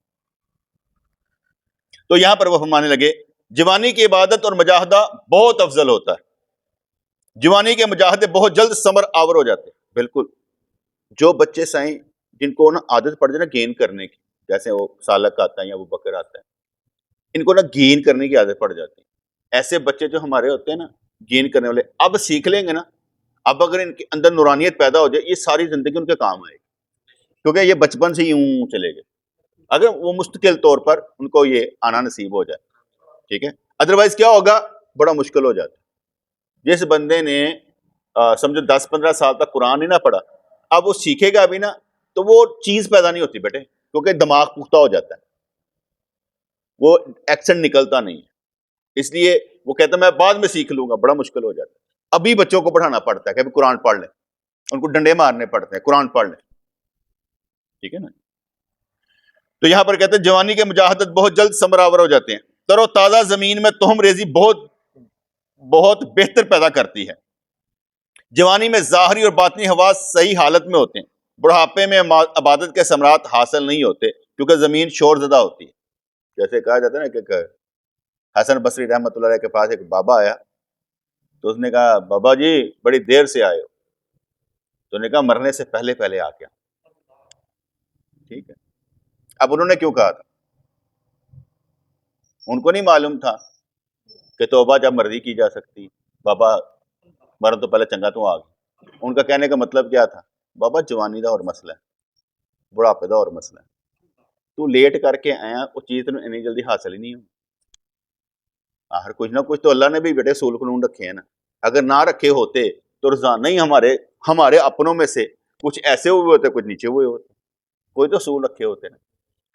[SPEAKER 1] تو یہاں پر وہ فرمانے لگے جوانی کی عبادت اور مجاہدہ بہت افضل ہوتا ہے. جوانی کے مجاہدے بہت جلد ثمر آور ہو جاتے ہیں. بالکل جو بچے سائیں جن کو نا عادت پڑ جائے نا گین کرنے کی، جیسے وہ سالک آتا ہے یا وہ بکر آتا ہے، ان کو نا گین کرنے کی عادت پڑ جاتی ہے. ایسے بچے جو ہمارے ہوتے ہیں نا گین کرنے والے، اب سیکھ لیں گے نا، اب اگر ان کے اندر نورانیت پیدا ہو جائے یہ ساری زندگی ان کے کام آئے گی، کیونکہ یہ بچپن سے ہی یوں چلے گئے. اگر وہ مستقل طور پر ان کو یہ آنا نصیب ہو جائے، ٹھیک ہے. ادروائز کیا ہوگا، بڑا مشکل ہو جاتا ہے. جس بندے نے سمجھو 10-15 سال تک قرآن نہیں نہ پڑھا، اب وہ سیکھے گا بھی نا تو وہ چیز پیدا نہیں ہوتی بیٹے، کیونکہ دماغ پختہ ہو جاتا ہے، وہ ایکسنٹ نکلتا نہیں ہے. اس لیے وہ کہتا ہے میں بعد میں سیکھ لوں گا، بڑا مشکل ہو جاتا ہے. ابھی بچوں کو پڑھانا پڑتا ہے کہ قرآن پڑھ لیں، ان کو ڈنڈے مارنے پڑتے ہیں، قرآن پڑھ لیں، ٹھیک ہے نا. تو یہاں پر کہتے ہیں جوانی کے مجاہدت بہت جلد ثمرآور ہو جاتے ہیں. تر و تازہ زمین میں تہم ریزی بہت بہت بہتر پیدا کرتی ہے. جوانی میں ظاہری اور باطنی حواس صحیح حالت میں ہوتے ہیں. بڑھاپے میں عبادت کے ثمرات حاصل نہیں ہوتے کیونکہ زمین شور زدہ ہوتی ہے. جیسے کہا جاتا ہے نا کہ حسن بصری رحمۃ اللہ علیہ کے پاس ایک بابا آیا تو اس نے کہا بابا جی بڑی دیر سے آئے ہو. تو نے کہا مرنے سے پہلے پہلے آ گیا. ٹھیک ہے. اب انہوں نے کیوں کہا تھا؟ ان کو نہیں معلوم تھا کہ توبہ جب مرضی کی جا سکتی، بابا مرن تو پہلے چنگا تو آ گیا. ان کا کہنے کا مطلب کیا تھا، بابا جوانی دا اور مسئلہ ہے، بڑھاپے دا اور مسئلہ ہے، تو لیٹ کر کے آیا وہ چیز تو اتنی جلدی حاصل ہی نہیں ہو. آخر کچھ نہ کچھ تو اللہ نے بھی بیٹے اصول قانون رکھے ہیں نا. اگر نہ رکھے ہوتے تو روزانہ ہی ہمارے اپنوں میں سے کچھ ایسے ہوئے ہوتے کچھ نیچے ہوئے ہوتے. کوئی تو اصول رکھے ہوتے نا.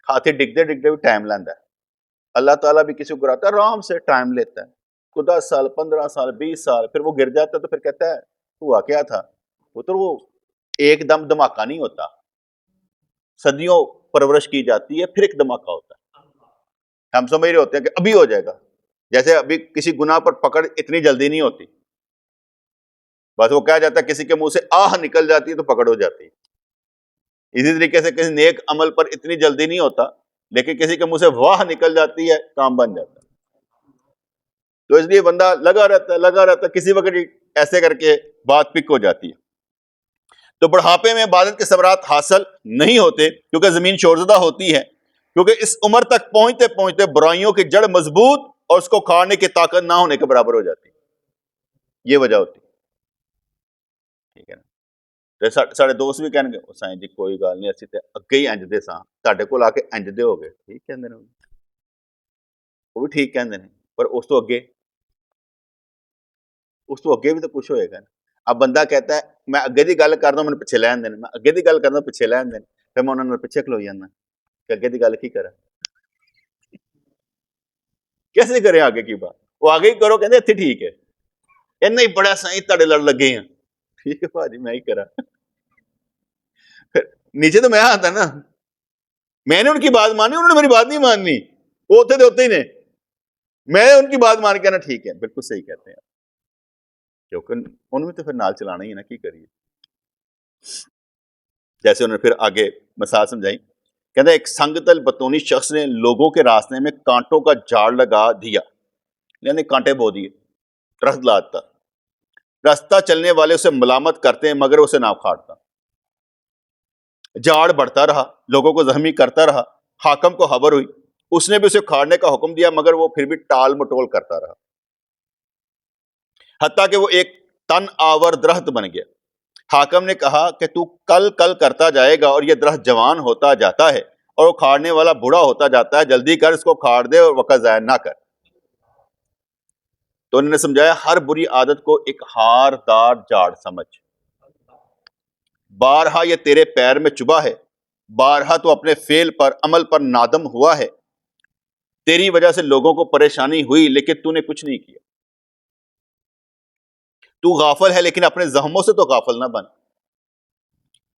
[SPEAKER 1] کھاتے ڈگتے ڈگتے بھی ٹائم لینا ہے. اللہ تعالیٰ بھی کسی کو کراتا ہے آرام سے ٹائم لیتا ہے. کو 10 سال 15 سال 20 سال پھر وہ گر جاتا ہے تو پھر کہتا ہے ہوا کیا تھا. وہ ایک دم دھماکہ نہیں ہوتا، صدیوں پرورش کی جاتی ہے پھر ایک دھماکہ ہوتا ہے. ہم سمجھ رہے ہوتے ہیں کہ ابھی ہو جائے گا، جیسے ابھی کسی گناہ پر پکڑ اتنی جلدی نہیں ہوتی. بس وہ کہا جاتا ہے کسی کے منہ سے آہ نکل جاتی ہے تو پکڑ ہو جاتی ہے. اسی طریقے سے کسی نیک عمل پر اتنی جلدی نہیں ہوتا، لیکن کسی کے منہ سے واہ نکل جاتی ہے کام بن جاتا ہے. تو اس لیے بندہ لگا رہتا ہے کسی وقت ایسے کر کے بات پک ہو جاتی ہے. تو بڑھاپے میں عبادت کے ثمرات حاصل نہیں ہوتے کیونکہ زمین شورزدہ ہوتی ہے، کیونکہ اس عمر تک پہنچتے پہنچتے برائیوں کی جڑ مضبوط اور اس کو کھانے کی طاقت نہ ہونے کے برابر ہو جاتی. یہ وجہ ہوتی. ٹھیک ہے نا. سارے دوست بھی کہنے گے سائیں جی کوئی گل نہیں، اسی تے اگے ہی انج دے ساں، تہاڈے کول آ کے انج دے ہو گئے. ٹھیک کہندے نے، وہ بھی ٹھیک کہندے نے، پر اس تو اگے بھی تو کچھ ہوئے گا نا. اب بندہ کہتا ہے میں اگے دی گل کردا مینوں پیچھے لہن دین، میں اگے دی گل کردا پیچھے لہن دین، پھر میں انہاں نال پیچھے کھلو جانا کہ اگے دی گل کی کرا. کیسے کریں آگے کی بات؟ وہ آگے ہی کرو، کہتے اتنے ٹھیک ہے، نہیں بڑا سائیں تڑے لڑ لگے ہیں، ٹھیک ہے بھاجی میں ہی کرا، پھر نیچے تو میں آتا نا، میں نے ان کی بات مانی، انہوں نے میری بات نہیں ماننی، وہ ہوتے تھے ہوتے ہی نے، میں ان کی بات مان کے نا ٹھیک ہے بالکل صحیح کہتے ہیں، کیونکہ ان میں تو پھر نال چلانا ہی ہے نا، کی کریے. جیسے انہوں نے پھر آگے مثال سمجھائی، کہتے ایک سنگتل بتونی شخص نے لوگوں کے راستے میں کانٹوں کا جھاڑ لگا دیا، یعنی کانٹے بو دیے، درخت لاتا، راستہ چلنے والے اسے ملامت کرتے ہیں مگر اسے نہ اکھاڑتا، جھاڑ بڑھتا رہا، لوگوں کو زخمی کرتا رہا، حاکم کو خبر ہوئی، اس نے بھی اسے کھاڑنے کا حکم دیا مگر وہ پھر بھی ٹال مٹول کرتا رہا، حتیٰ کہ وہ ایک تن آور درخت بن گیا. حاکم نے کہا کہ تو کل کل کرتا جائے گا اور یہ درخت جوان ہوتا جاتا ہے اور وہ کھاڑنے والا بوڑھا ہوتا جاتا ہے، جلدی کر اس کو کھاڑ دے اور وقت ضائع نہ کر. تو انہوں نے سمجھایا ہر بری عادت کو ایک ہار دار جھاڑ سمجھ، بارہا یہ تیرے پیر میں چبھا ہے، بارہا تو اپنے فعل پر عمل پر نادم ہوا ہے، تیری وجہ سے لوگوں کو پریشانی ہوئی لیکن تو نے کچھ نہیں کیا، تو غافل ہے لیکن اپنے زخموں سے تو غافل نہ بن،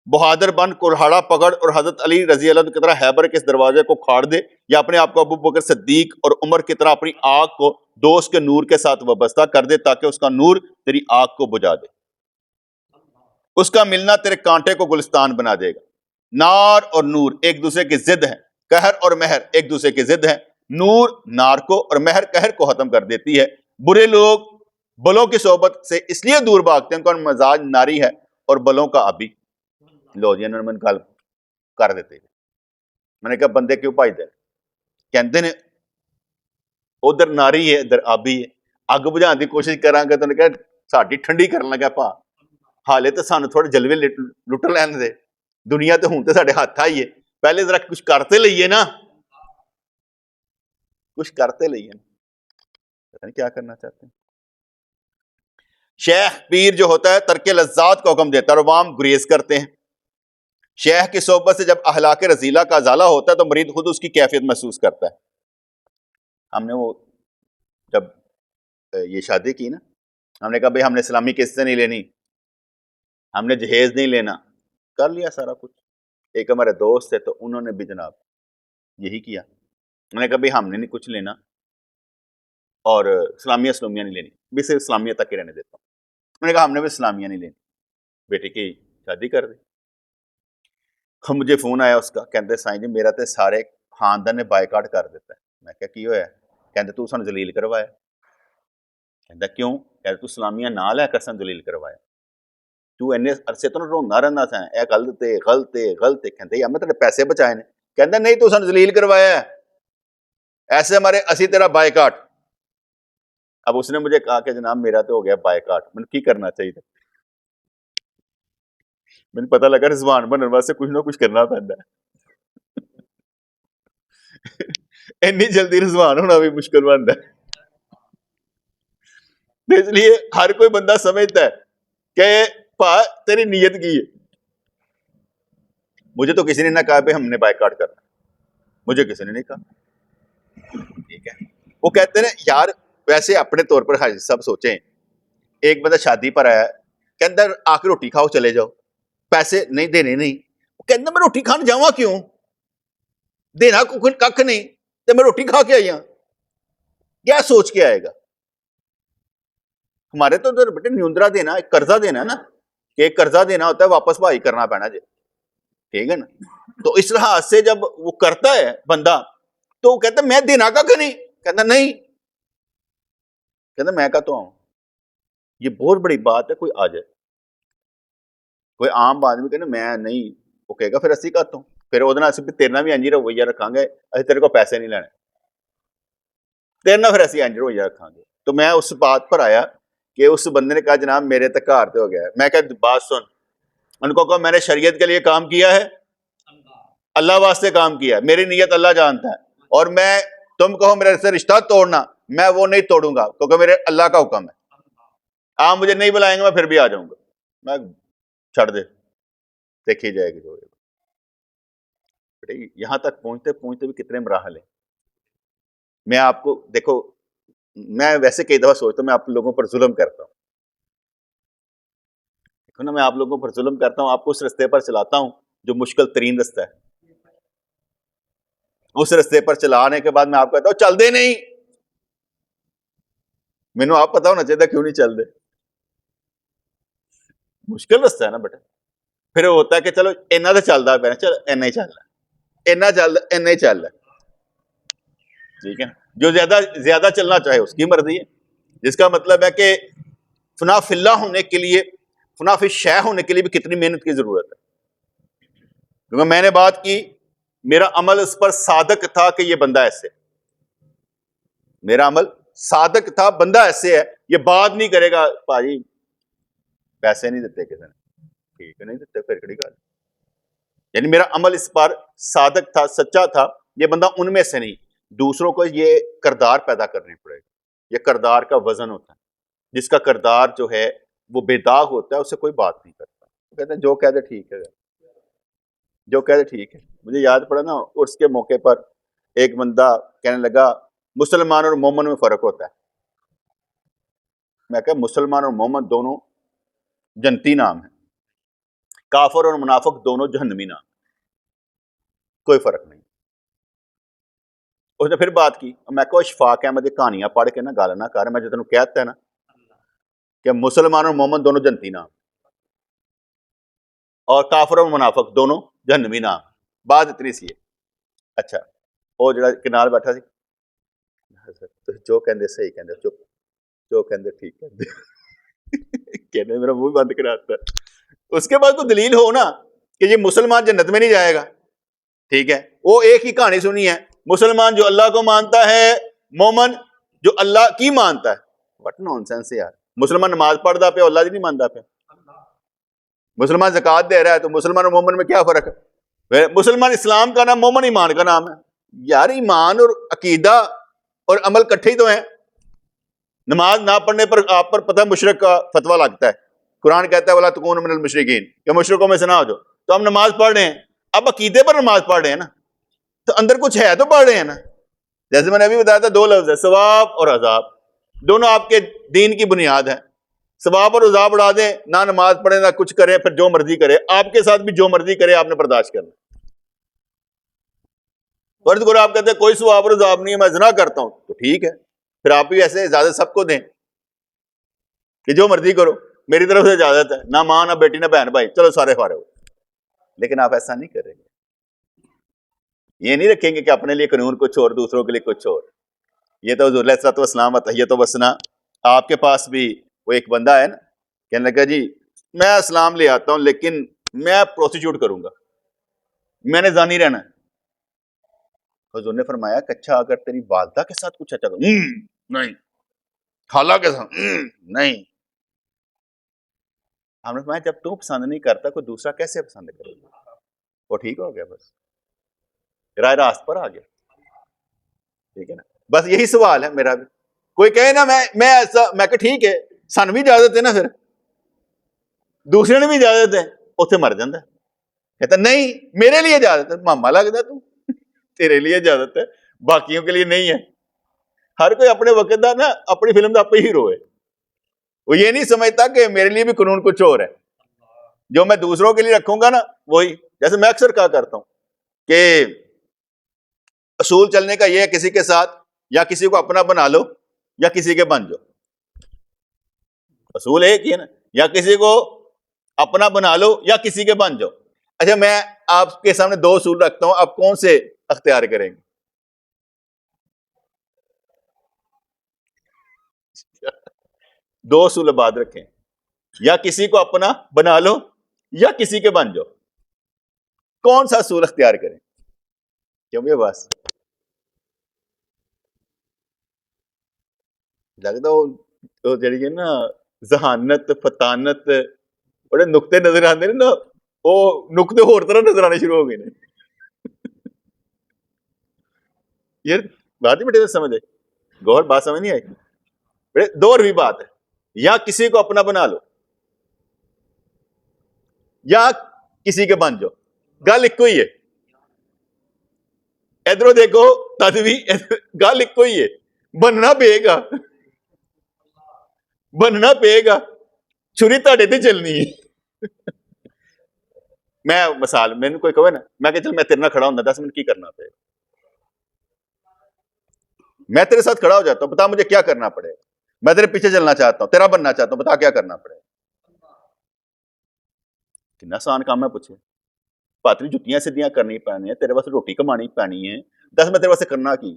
[SPEAKER 1] بہادر بن، کلہاڑا پکڑ اور حضرت علی رضی اللہ عنہ کی طرح خیبر کے اس دروازے کو کھاڑ دے، یا اپنے آپ کو ابو بکر صدیق اور عمر کی طرح اپنی آنکھ کو دوست کے نور کے ساتھ وابستہ کر دے تاکہ اس کا نور تیری آنکھ کو بجھا دے. اس کا ملنا تیرے کانٹے کو گلستان بنا دے گا. نار اور نور ایک دوسرے کی ضد ہیں، قہر اور مہر ایک دوسرے کی ضد ہیں، نور نار کو اور مہر قہر کو ختم کر دیتی ہے. برے لوگ بلوں کی صحبت سے اس لیے دور بھاگتے ہیں کہ ان کا مزاج ناری ہے اور بلوں کا آبی. لو جی انہوں نے گل کر دیتے، میں نے کہا بندے کیوں بھائی دے، کہندے نے ادھر ناری ہے ادھر آبی ہے، اگ بجھان کی کوشش کریں گے تو انہوں نے کہا ساڈی ٹھنڈی کرن لگا پا، حالے تو سانو تھوڑے جلوے لٹ لین دے، دنیا تو ہوں تو ساڈے ہاتھ آئی ہے، پہلے ذرا کچھ کرتے لئیے نا، کچھ کرتے لئیے نا، پتہ نہیں کیا کرنا چاہتے ہیں. شیخ پیر جو ہوتا ہے ترک لذات کو حکم دیتا ہے اور عوام گریز کرتے ہیں. شیخ کی صحبت سے جب اخلاق رذیلہ کا ازالہ ہوتا ہے تو مرید خود اس کی کیفیت محسوس کرتا ہے. ہم نے وہ جب یہ شادی کی نا، ہم نے کہا بھائی ہم نے اسلامی قسطیں نہیں لینی، ہم نے جہیز نہیں لینا، کر لیا سارا کچھ. ایک ہمارے دوست تھے تو انہوں نے بھی جناب یہی کیا، میں نے کہا بھائی ہم نے نہیں کچھ لینا اور اسلامیہ نہیں لینی، بھی صرف اسلامیہ تک ہی رہنے دیتا ہوں. میں نے کہا ہم نے بھی اسلامیہ نہیں لینی، بیٹے کی شادی کر دی. مجھے فون آیا اس کا، کہتے سائیں جی میرا تے سارے خاندان نے بائیکاٹ کر دیتا ہے. میں کہا کی ہویا؟ کہتے تو سانو ذلیل کروایا. کہتا کیوں؟ کہتے تو اسلامیہ نہ لے کر سانو ذلیل کروایا، تو اینے عرصے تو روندا رہندا سا، اے غلط ہے غلط ہے غلط ہے. کہتے یا میں تیرے پیسے بچائے نے. کہتا نہیں تو سانو ذلیل کروایا ہے، ایسے ہمارے اسی تیرا بائیکاٹ. اب اس نے مجھے کہا کہ جناب میرا تو ہو گیا بائیکاٹ. میں نے کی کرنا چاہیے تھا؟ میں نے پتہ لگا رضوان بننے واسطے کچھ نہ کچھ کرنا پڑتا ہے. اتنی جلدی رضوان ہونا بھی مشکل بنتا ہے. اس لیے ہر کوئی بندہ سمجھتا ہے کہ تیری نیت کی ہے. مجھے تو کسی نے نہ کہا بھائی ہم نے بائیکاٹ کرنا، مجھے کسی نے نہیں کہا. ٹھیک ہے، وہ کہتے ہیں یار ویسے اپنے طور پر حاجی صاحب سوچیں، ایک بندہ شادی پر آیا کہ اندر آ کے روٹی کھاؤ چلے جاؤ، پیسے نہیں دینے نہیں. وہ کہتے میں روٹی کھان جاواں کیوں، دینا کھ نہیں تو میں روٹی کھا کے آئی ہوں. کیا سوچ کے آئے گا؟ ہمارے تو بیٹے نیوندرا دینا ایک قرضہ دینا ہے نا، کہ ایک قرضہ دینا ہوتا ہے واپس بھائی کرنا پینا جی، ٹھیک ہے نا. تو اس لحاظ سے جب وہ کرتا ہے بندہ تو وہ کہتا ہے میں دینا کا نہیں، کہتا نہیں، کہتا میں کا تو آؤں. یہ بہت بڑی بات ہے. کوئی آ جائے کوئی عام آدمی کہنا میں نہیں، وہ کہے گا پھر اسی کا تو پھر وہ تیرنا بھی انجی رویہ رکھاں گے، اسی تیرے کو پیسے نہیں لینے، تیرنا پھر اسی انج رویہ رکھاں گے. تو میں اس بات پر آیا کہ اس بندے نے کہا جناب میرے تک گھر تے ہو گیا ہے. میں کہا بات سن، ان کو کہا میں نے شریعت کے لیے کام کیا ہے، اللہ واسطے کام کیا ہے، میری نیت اللہ جانتا ہے، اور میں تم کہو میرے سے رشتہ توڑنا، میں وہ نہیں توڑوں گا کیونکہ میرے اللہ کا حکم ہے. آپ مجھے نہیں بلائیں گے میں پھر بھی آ جاؤں گا. میں چھڑ دے دیکھی جائے گی. یہاں تک پہنچتے پہنچتے بھی کتنے مراحل ہیں. میں آپ کو دیکھو، میں ویسے کئی دفعہ سوچتا ہوں میں آپ لوگوں پر ظلم کرتا ہوں، دیکھو نا، میں آپ لوگوں پر ظلم کرتا ہوں، آپ کو اس رستے پر چلاتا ہوں جو مشکل ترین رستہ ہے، اس رستے پر چلانے کے بعد میں آپ کو کہتا ہوں چل دے نہیں، مینوں آپ پتا ہونا چاہیے کیوں نہیں چل دے، مشکل رستہ ہے نا بیٹا. پھر وہ ہوتا ہے کہ چلو اینا تو چلتا پہ، چلو اینا ہی چل رہا ہے، اینا چل رہا، اینا ہی چل رہا ہے، ٹھیک ہے نا. جو زیادہ چلنا چاہے اس کی مرضی ہے، جس کا مطلب ہے کہ فنا فی اللہ ہونے کے لیے، فنا فی الشیء ہونے کے لیے بھی کتنی محنت کی ضرورت ہے. کیونکہ میں نے بات کی، میرا عمل اس پر صادق تھا کہ یہ بندہ ایسے، میرا عمل صادق تھا، بندہ ایسے ہے، یہ بات نہیں کرے گا بھائی پیسے نہیں دیتے کسی نے، ٹھیک ہے نہیں دیتے، پھر کڑی گل. یعنی میرا عمل اس پر صادق تھا، سچا تھا، یہ بندہ ان میں سے نہیں. دوسروں کو یہ کردار پیدا کرنی پڑے گا، یہ کردار کا وزن ہوتا ہے، جس کا کردار جو ہے وہ بے داغ ہوتا ہے، اسے کوئی بات نہیں کرتا، کہتے ہیں جو کہہ دے ٹھیک ہے، جو کہہ دے ٹھیک ہے. مجھے یاد پڑا نا عرس کے موقع پر ایک بندہ کہنے لگا مسلمان اور مومن میں فرق ہوتا ہے. میں کہا مسلمان اور مومن دونوں جنتی نام ہیں، کافر اور منافق دونوں جہنمی نام، کوئی فرق نہیں. اس نے پھر بات کی، میں کہا اشفاق احمد کہانیاں پڑھ کے نا گل نہ کر، میں جو تینوں کہتا ہے نا کہ مسلمان اور مومن دونوں جنتی نام اور کافر اور منافق دونوں جہنمی نام، بات اتنی سی ہے. اچھا وہ جڑا کنال بیٹھا سی، جو کہندے صحیح کہندے، چپ، جو کہندے ٹھیک کہندے کہنے میرا منہ بند کراتا ہے. اس کے بعد کوئی دلیل ہو نا کہ یہ مسلمان جنت میں نہیں جائے گا، ٹھیک ہے، وہ ایک ہی کہانی سنی ہے، مسلمان جو اللہ کو مانتا ہے، مومن جو اللہ کی مانتا ہے. وٹ نون سینس یار. مسلمان نماز پڑھتا پہ اللہ جی نہیں مانتا پہ، مسلمان زکوٰۃ دے رہا ہے تو مسلمان اور مومن میں کیا فرق ہے؟ مسلمان اسلام کا نام، مومن ایمان کا نام ہے. یار ایمان اور عقیدہ اور عمل کٹھے ہی تو ہیں. نماز نہ پڑھنے پر آپ پر پتہ مشرک کا فتویٰ لگتا ہے، قرآن کہتا ہے وَلَا تَكُونُوا مِنَ الْمُشْرِكِينَ کہ مشرکوں میں سے نہ ہو جاؤ. تو ہم نماز پڑھ رہے ہیں، اب عقیدے پر نماز پڑھ رہے ہیں نا، تو اندر کچھ ہے تو پڑھ رہے ہیں نا. جیسے میں نے ابھی بتایا تھا دو لفظ ہے، ثواب اور عذاب، دونوں آپ کے دین کی بنیاد ہے. ثواب اور عذاب اڑا دیں، نہ نماز پڑھیں نہ کچھ کریں، پھر جو مرضی کرے، آپ کے ساتھ بھی جو مرضی کرے آپ نے برداشت کرنا. فرض کرو آپ کہتے ہیں کوئی ثواب اور عذاب نہیں ہے، میں زنا کرتا ہوں، تو ٹھیک ہے، پھر آپ بھی ایسے اجازت سب کو دیں کہ جو مرضی کرو، میری طرف سے اجازت ہے، نہ ماں نہ بیٹی نہ بہن بھائی، چلو سارے فارغ ہو. لیکن آپ ایسا نہیں کریں گے، یہ نہیں رکھیں گے کہ اپنے لیے قانون کچھ اور، دوسروں کے لیے کچھ اور. یہ تو حضور علیہ الصلوۃ والسلام تحیۃ و ثنا. آپ کے پاس بھی وہ ایک بندہ ہے نا، کہنے لگا جی میں اسلام لے آتا ہوں لیکن میں پروسٹیچیوٹ کروں گا، میں نے زانی رہنا ہے. حضور نے فرمایا کہ اچھا اگر تیری والدہ کے ساتھ کچھ اچھا کرو، نہیں، خالہ کے ساتھ نہیں. ہم نے فرمایا جب تو پسند نہیں کرتا کوئی دوسرا کیسے پسند کرے گا؟ وہ ٹھیک ہو گیا، بس راہ راست پر آ گیا، ٹھیک ہے نا. بس یہی سوال ہے میرا بھی. کوئی کہے نا میں ایسا، میں کہ ٹھیک ہے، سن بھی اجازت ہے نا، پھر دوسرے نے بھی اجازت ہے، اتنے مر جاتا ہے. کہتا نہیں میرے لیے اجازت ہے، ماما لگتا تو تیرے لیے اجازت ہے، باقیوں کے لیے نہیں ہے. ہر کوئی اپنے وقت دا نا اپنی فلم کا آپ ہی ہیرو ہے. وہ یہ نہیں سمجھتا کہ میرے لیے بھی قانون کچھ اور ہے، جو میں دوسروں کے لیے رکھوں گا نا وہی. جیسے میں اکثر کہا کرتا ہوں کہ اصول چلنے کا یہ ہے، کسی کے ساتھ یا کسی کو اپنا بنا لو یا کسی کے بن جاؤ. اصول ایک ہی ہے نا، یا کسی کو اپنا بنا لو یا کسی کے بن جاؤ. اچھا میں آپ کے سامنے دو اصول رکھتا ہوں، آپ کون سے اختیار کریں گے؟ دو اصول بعد رکھیں، یا کسی کو اپنا بنا لو یا کسی کے بن جاؤ. کون سا اصول اختیار کریں؟ کیوں یہ بس لگتا وہ جڑی ہے نا ذہانت فطانت بڑے نقطے نظر آتے ہیں نا، وہ نقطے اور طرح نظر آنے شروع ہو گئے. یہ بات ہی بیٹے سمجھے گور، بات سمجھ نہیں آئی. دو اور بھی بات ہے، یا کسی کو اپنا بنا لو یا کسی کے بن جاؤ، گل ایک ہی ہے. ادھروں دیکھو تد بھی گل ایک ہی ہے، بننا پے گا، بننا پے گا، چھری تہاڈے تے چلنی ہے۔ میں مثال مینوں کوئی کہے نا، میں کہ چل میں تیرے نال کھڑا ہوں 10 منٹ، کی کرنا پڑے گا؟ میں تیرے ساتھ کھڑا ہو جاتا ہوں، بتا مجھے کیا کرنا پڑے گا؟ میں تیرے پیچھے چلنا چاہتا ہوں، تیرا بننا چاہتا ہوں، بتا کیا کرنا پڑے گا؟ کتنا آسان کام ہے پوچھے، پاتری جتیاں سیدھیاں کرنی پینی ہے، تیرے واسطے روٹی کمانی پینی ہے، دس میں تیرے واسطے کرنا کی؟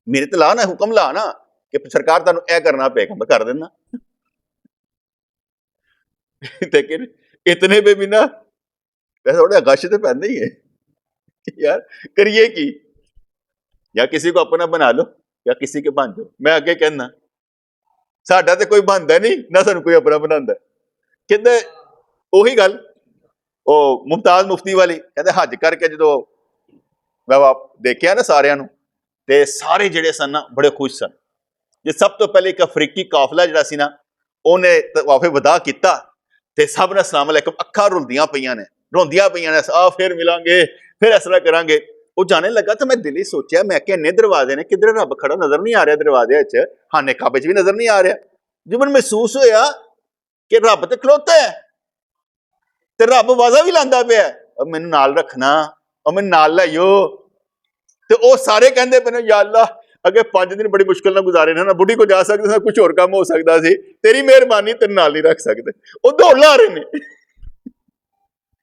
[SPEAKER 1] میرے تے لا نا، حکم لا نا کہ سرکار تانوں اے کرنا پے گا، میں کر دینا۔ لیکن اتنے پہ بھی نا ویسے تھوڑا غش تو پہننا ہی ہے کہ یار کریے کی، یا کسی کو اپنا بنا لو یا کسی کے بن جاؤ۔ میں آگے کہنا ساڈا تے کوئی بنتا نہیں، نہ سانوں کوئی اپنا بناتا۔ کہتے وہی گل وہ ممتاز مفتی والی، کہتے حج کر کے جدو میں دیکھیا نا سارے نو، تے سارے جڑے سن نا بڑے خوش سن۔ جی سب تو پہلے ایک افریقی قافلہ جڑا سی نا، اونے طواف وداع کیتا تے سب نے السلام علیکم، اکھاں روندیاں پیاں نے، آ پھر ملیں گے، پھر اس طرح کریں گے۔ وہ جانے لگا تو میں دل ہی سوچیا، میں کہ انے دروازے نے، کدھر رب کھڑا نظر نہیں آ رہا دروازے وچ، خانے کعبے وچ بھی نظر نہیں آ رہا۔ جب میں محسوس ہویا کہ رب تے کھلوتا ہے تے رب واضح بھی لاندا پیا، اور مینوں نال رکھنا، اور مینوں نال لائیو۔ تے او سارے کہندے پے یا اللہ اگے 5 دن بڑی مشکل نہ گزارے نا، بڑھی کو جا سکتے کچھ اور کام ہو سکتا سی، تیری مہربانی تیرے نال نہیں رکھ سکتے۔ وہ دوڑ لا رہے نے،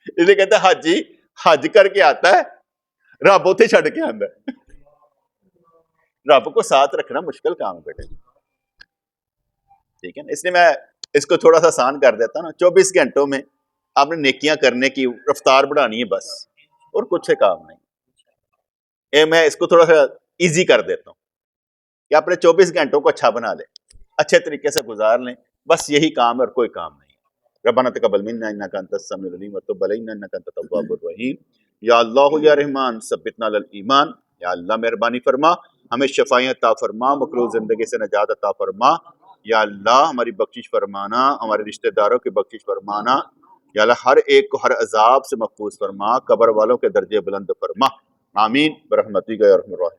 [SPEAKER 1] اس لیے کہتے ہیں حاجی حج کر کے آتا ہے، رب اتنے چھڈ کے آندا ہے۔ رب کو ساتھ رکھنا مشکل کام ہے بیٹے، ٹھیک ہے نا؟ اس لیے میں اس کو تھوڑا سا آسان کر دیتا ہوں نا، 24 گھنٹوں میں آپ نے نیکیاں کرنے کی رفتار بڑھانی ہے بس، اور کچھ سے کام نہیں۔ میں اس کو تھوڑا سا ایزی کر دیتا ہوں کہ اپنے 24 گھنٹوں کو اچھا بنا لیں، اچھے طریقے سے گزار لیں، بس یہی کام ہے اور کوئی کام نہیں۔ ربنا تقبل منا انک انت السمیع العلیم وتب علینا انک انت التواب الرحیم۔ یا اللہ یا رحمان ثبتنا علی الایمان، یا اللہ مہربانی فرما ہمیں شفائیں عطا فرما، مکروہ زندگی سے نجات عطا فرما۔ یا اللہ ہماری بخشش فرمانا، ہمارے رشتہ داروں کی بخشش فرمانا۔ یا اللہ ہر ایک کو ہر عذاب سے محفوظ فرما، قبر والوں کے درجے بلند فرما، آمین برحمتک یا ارحم الراحمین۔